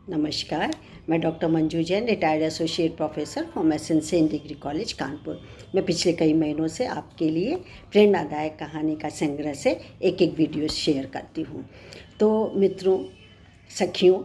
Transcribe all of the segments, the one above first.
नमस्कार। मैं doctor Manju Jain, retired associate professor फॉर्मेसन सेंट डिग्री कॉलेज कानपुर। मैं पिछले कई महीनों से आपके लिए प्रेरणादायक कहानी का संग्रह से एक वीडियो शेयर करती हूँ। तो मित्रों, सखियों,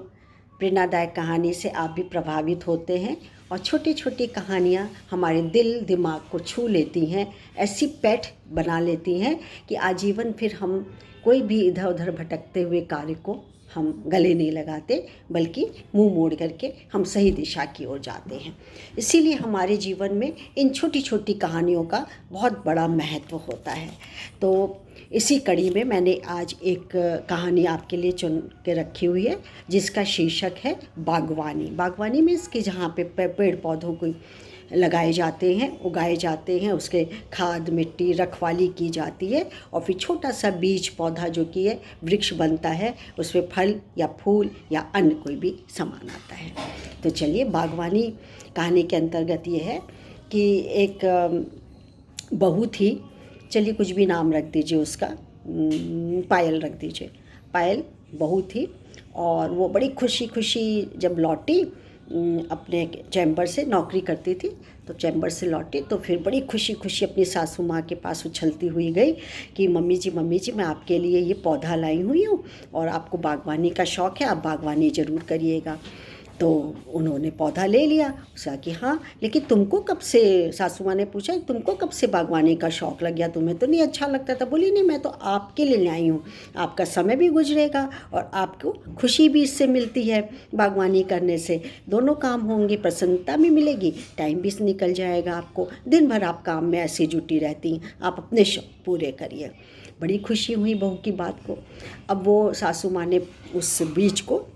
प्रेरणादायक कहानी से आप भी प्रभावित होते हैं और छोटी छोटी कहानियाँ हमारे दिल दिमाग को छू लेती हैं, ऐसी पैठ बना लेती हैं कि आजीवन फिर हम कोई भी इधर उधर भटकते हुए कार्य को हम गले नहीं लगाते, बल्कि मुंह मोड़ करके हम सही दिशा की ओर जाते हैं। इसीलिए हमारे जीवन में इन छोटी छोटी कहानियों का बहुत बड़ा महत्व होता है। तो इसी कड़ी में मैंने आज एक कहानी आपके लिए चुन के रखी हुई है, जिसका शीर्षक है बागवानी। बागवानी में इसके जहाँ पे पेड़ पौधों को लगाए जाते हैं, उगाए जाते हैं, उसके खाद मिट्टी रखवाली की जाती है और फिर छोटा सा बीज पौधा जो कि है वृक्ष बनता है, उसमें फल या फूल या अन्य कोई भी सामान आता है। तो चलिए, बागवानी कहानी के अंतर्गत ये है कि एक बहू थी, चलिए कुछ भी नाम रख दीजिए उसका, पायल रख दीजिए। पायल बहू थी और वो बड़ी खुशी खुशी जब लौटी अपने चैम्बर से, नौकरी करती थी तो चैम्बर से लौटी तो फिर बड़ी खुशी खुशी अपनी सासू माँ के पास उछलती हुई गई कि मम्मी जी मैं आपके लिए ये पौधा लाई हुई हूँ और आपको बागवानी का शौक़ है, आप बागवानी ज़रूर करिएगा। तो उन्होंने पौधा ले लिया। उसका कि हाँ, लेकिन तुमको कब से, सासू माँ ने पूछा, तुमको कब से बागवानी का शौक़ लग गया, तुम्हें तो नहीं अच्छा लगता था। बोली नहीं, मैं तो आपके लिए लाई हूँ, आपका समय भी गुजरेगा और आपको खुशी भी इससे मिलती है। बागवानी करने से दोनों काम होंगे, प्रसन्नता भी मिलेगी, टाइम भी निकल जाएगा आपको, दिन भर आप काम में ऐसी जुटी रहती हैं, आप अपने शौक़ पूरे करिए। बड़ी खुशी हुई बहू की बात को। अब वो सासू माँ ने उस बीज को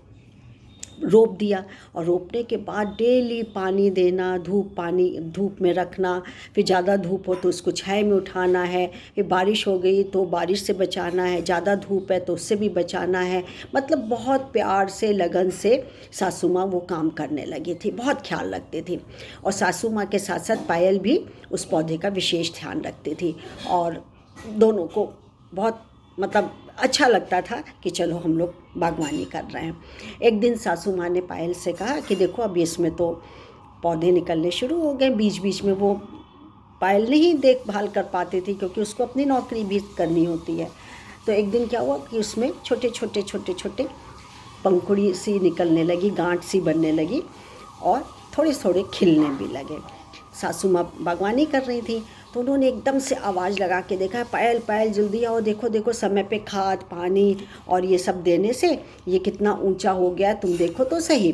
रोप दिया और रोपने के बाद डेली पानी देना, धूप में रखना, फिर ज़्यादा धूप हो तो उसको छाया में उठाना है, फिर बारिश हो गई तो बारिश से बचाना है, ज़्यादा धूप है तो उससे भी बचाना है। मतलब बहुत प्यार से, लगन से सासू माँ वो काम करने लगी थी, बहुत ख्याल रखती थी। और सासू माँ के साथ साथ पायल भी उस पौधे का विशेष ध्यान रखती थी और दोनों को बहुत अच्छा लगता था कि चलो हम लोग बागवानी कर रहे हैं। एक दिन सासू माँ ने पायल से कहा कि देखो, अभी इसमें तो पौधे निकलने शुरू हो गए, बीच बीच में वो पायल नहीं देखभाल कर पाती थी क्योंकि उसको अपनी नौकरी भी करनी होती है। तो एक दिन क्या हुआ कि उसमें छोटे छोटे पंखुड़ी सी निकलने लगी, गांठ सी बनने लगी और थोड़े थोड़े खिलने भी लगे। सासू माँ बागवानी कर रही थी तो उन्होंने एकदम से आवाज़ लगा के देखा, पायल पायल जल्दी आओ, देखो देखो समय पे खाद पानी और ये सब देने से ये कितना ऊंचा हो गया, तुम देखो तो सही।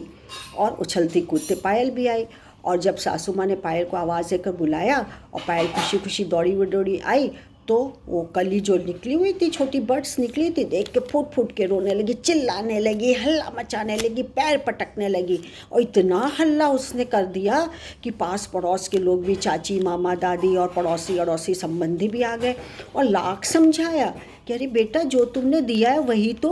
और उछलती कूदते पायल भी आई और जब सासू माँ ने पायल को आवाज़ देकर बुलाया और पायल खुशी खुशी दौड़ी आई तो वो कली जो निकली हुई थी, छोटी बर्ड्स निकली थी, देख के फूट फूट के रोने लगी, चिल्लाने लगी, हल्ला मचाने लगी, पैर पटकने लगी। और इतना हल्ला उसने कर दिया कि पास पड़ोस के लोग भी, चाची मामा दादी और पड़ोसी अड़ोसी संबंधी भी आ गए और लाख समझाया कि अरे बेटा, जो तुमने दिया है वही तो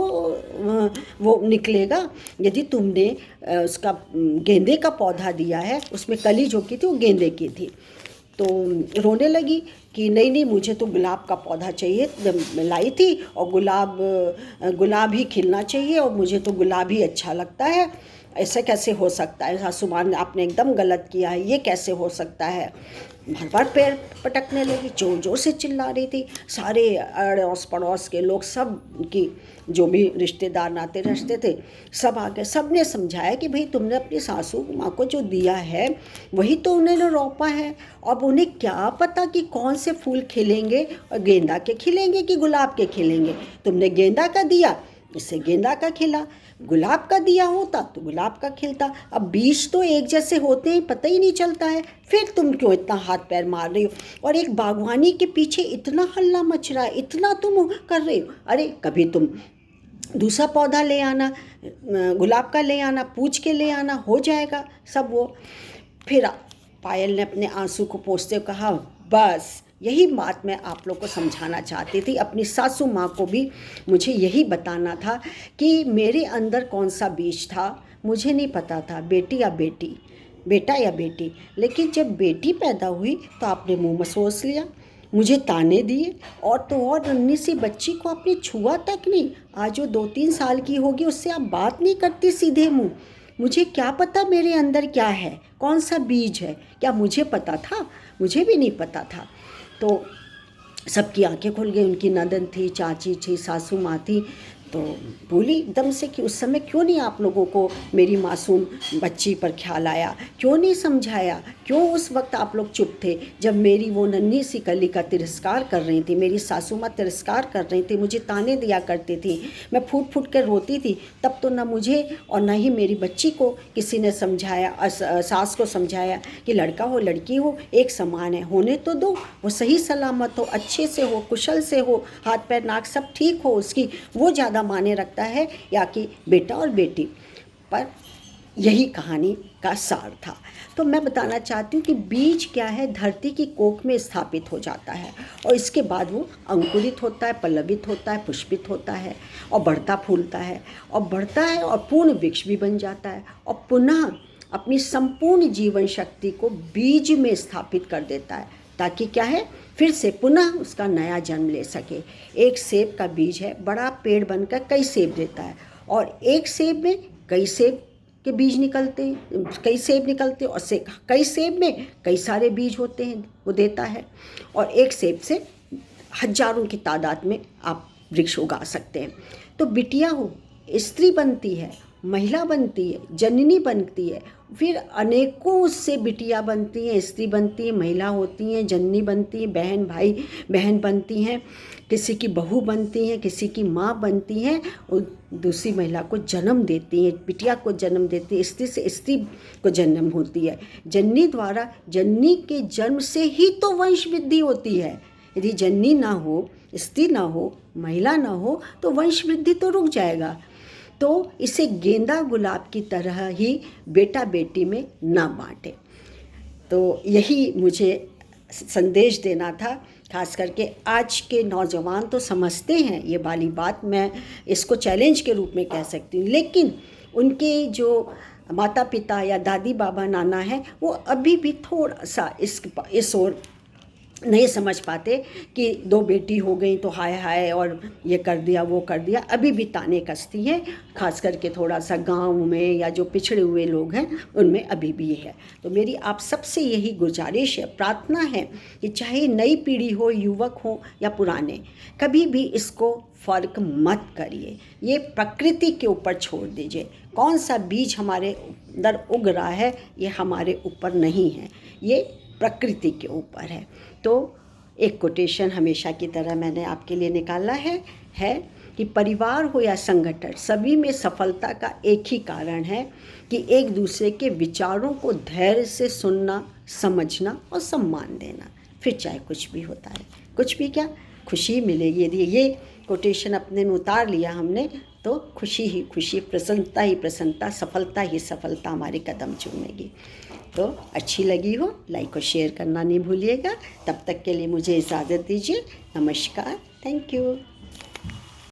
वो निकलेगा। यदि तुमने उसका गेंदे का पौधा दिया है, उसमें कली जो की थी वो गेंदे की थी। तो रोने लगी कि नहीं, मुझे तो गुलाब का पौधा चाहिए, मैं लाई थी और गुलाब ही खिलना चाहिए और मुझे तो गुलाब ही अच्छा लगता है। ऐसे कैसे हो सकता है सासू माँ, आपने एकदम गलत किया है, ये कैसे हो सकता है। बार बार पैर पटकने लगी, जोर जोर से चिल्ला रही थी। सारे अड़ोस पड़ोस के लोग, सब की जो भी रिश्तेदार नाते रिश्ते थे, सब आ गए। सब ने समझाया कि भाई तुमने अपनी सासू माँ को जो दिया है वही तो उन्होंने रोपा है, अब उन्हें क्या पता कि कौन से फूल खिलेंगे, और गेंदा के खिलेंगे कि गुलाब के खिलेंगे। तुमने गेंदा का दिया, इससे गेंदा का खिला, गुलाब का दिया होता तो गुलाब का खिलता। अब बीज तो एक जैसे होते हैं, पता ही नहीं चलता है, फिर तुम क्यों इतना हाथ पैर मार रही हो और एक बागवानी के पीछे इतना हल्ला मच रहा है, इतना तुम कर रही हो। अरे कभी तुम दूसरा पौधा ले आना, गुलाब का ले आना, पूछ के ले आना, हो जाएगा सब वो। फिर पायल ने अपने आंसू को पोंछते हुए कहा, बस यही बात मैं आप लोग को समझाना चाहती थी, अपनी सासू माँ को भी मुझे यही बताना था कि मेरे अंदर कौन सा बीज था। मुझे नहीं पता था बेटा या बेटी, लेकिन जब बेटी पैदा हुई तो आपने मुँह मसोस लिया, मुझे ताने दिए और तो और नन्ही सी बच्ची को आपने छुआ तक नहीं। आज वो 2-3 साल की होगी, उससे आप बात नहीं करती सीधे मुँह। मुझे क्या पता मेरे अंदर क्या है, कौन सा बीज है, क्या मुझे पता था? मुझे भी नहीं पता था। तो सबकी आंखें खुल गई। उनकी ननद थी, चाची थी, सासू माँ थी, तो बोली एकदम से कि उस समय क्यों नहीं आप लोगों को मेरी मासूम बच्ची पर ख्याल आया, क्यों नहीं समझाया, क्यों उस वक्त आप लोग चुप थे जब मेरी वो नन्ही सी कली का तिरस्कार कर रही थी, मेरी सासू माँ तिरस्कार कर रही थी, मुझे ताने दिया करती थी, मैं फूट फूट कर रोती थी, तब तो न मुझे और न ही मेरी बच्ची को किसी ने समझाया, सास को समझाया कि लड़का हो लड़की हो एक समान है, होने तो दो, वो सही सलामत हो, अच्छे से हो, कुशल से हो, हाथ पैर नाक सब ठीक हो उसकी, वो ज़्यादा माने रखता है या कि बेटा और बेटी। पर यही कहानी का सार था। तो मैं बताना चाहती हूँ कि बीज क्या है, धरती की कोख में स्थापित हो जाता है और इसके बाद वो अंकुरित होता है, पल्लवित होता है, पुष्पित होता है और बढ़ता फूलता है और बढ़ता है और पूर्ण वृक्ष भी बन जाता है और पुनः अपनी संपूर्ण जीवन शक्ति को बीज में स्थापित कर देता है, ताकि क्या है, फिर से पुनः उसका नया जन्म ले सके। एक सेब का बीज है, बड़ा पेड़ बनकर कई सेब देता है और एक सेब में कई सेब के बीज निकलते हैं, कई सेब निकलते हैं और कई सेब में कई सारे बीज होते हैं, वो देता है। और एक सेब से हजारों की तादाद में आप वृक्ष उगा सकते हैं। तो बिटिया हो, स्त्री बनती है, महिला बनती है, जननी बनती है, फिर अनेकों उससे बिटिया बनती हैं, स्त्री बनती है, महिला होती हैं, जननी बनती हैं, बहन भाई बहन बनती हैं, किसी की बहू बनती हैं, किसी की माँ बनती हैं और दूसरी महिला को जन्म देती हैं, बिटिया को जन्म देती है, स्त्री से स्त्री को जन्म होती है। जननी द्वारा, जननी के जन्म से ही तो वंश वृद्धि होती है। यदि जननी ना हो, स्त्री ना हो, महिला ना हो तो वंश वृद्धि तो रुक जाएगा। तो इसे गेंदा गुलाब की तरह ही बेटा बेटी में ना बांटे। तो यही मुझे संदेश देना था। खास करके आज के नौजवान तो समझते हैं ये वाली बात, मैं इसको चैलेंज के रूप में कह सकती हूँ, लेकिन उनके जो माता पिता या दादी बाबा नाना हैं वो अभी भी थोड़ा सा इस ओर नहीं समझ पाते कि दो बेटी हो गई तो हाय हाय और ये कर दिया वो कर दिया, अभी भी ताने कसती हैं। खास करके थोड़ा सा गांव में या जो पिछड़े हुए लोग हैं उनमें अभी भी ये है। तो मेरी आप सबसे यही गुजारिश है, प्रार्थना है कि चाहे नई पीढ़ी हो, युवक हो या पुराने, कभी भी इसको फ़र्क मत करिए, ये प्रकृति के ऊपर छोड़ दीजिए। कौन सा बीज हमारे अंदर उग रहा है ये हमारे ऊपर नहीं है, ये प्रकृति के ऊपर है। तो एक कोटेशन हमेशा की तरह मैंने आपके लिए निकाला है कि परिवार हो या संगठन, सभी में सफलता का एक ही कारण है कि एक दूसरे के विचारों को धैर्य से सुनना, समझना और सम्मान देना। फिर चाहे कुछ भी होता है, कुछ भी क्या, खुशी मिलेगी। यदि ये कोटेशन अपने में उतार लिया हमने तो खुशी ही खुशी, प्रसन्नता ही प्रसन्नता, सफलता ही सफलता हमारे कदम चूमेगी। तो अच्छी लगी हो लाइक और शेयर करना नहीं भूलिएगा। तब तक के लिए मुझे इजाज़त दीजिए। नमस्कार, थैंक यू।